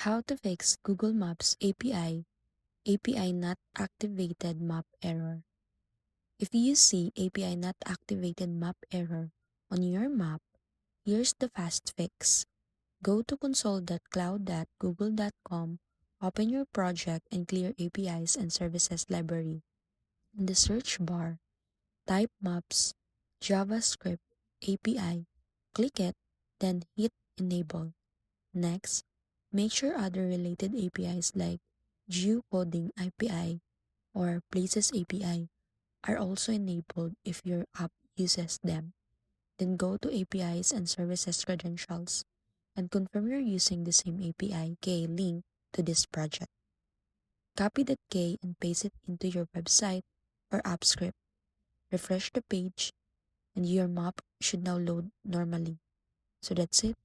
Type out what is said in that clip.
How to fix Google Maps API not activated map error. If you see API not activated map error on your map, here's the fast fix. Go to console.cloud.google.com, open your project and clear APIs and services library. In the search bar, type maps JavaScript API, click it, then hit enable. Next, make sure other related APIs like geocoding API or places API are also enabled if your app uses them. Then go to APIs and services credentials and confirm you're using the same API key link to this project. Copy that key and paste it into your website or app script. Refresh the page and your map should now load normally. So that's it.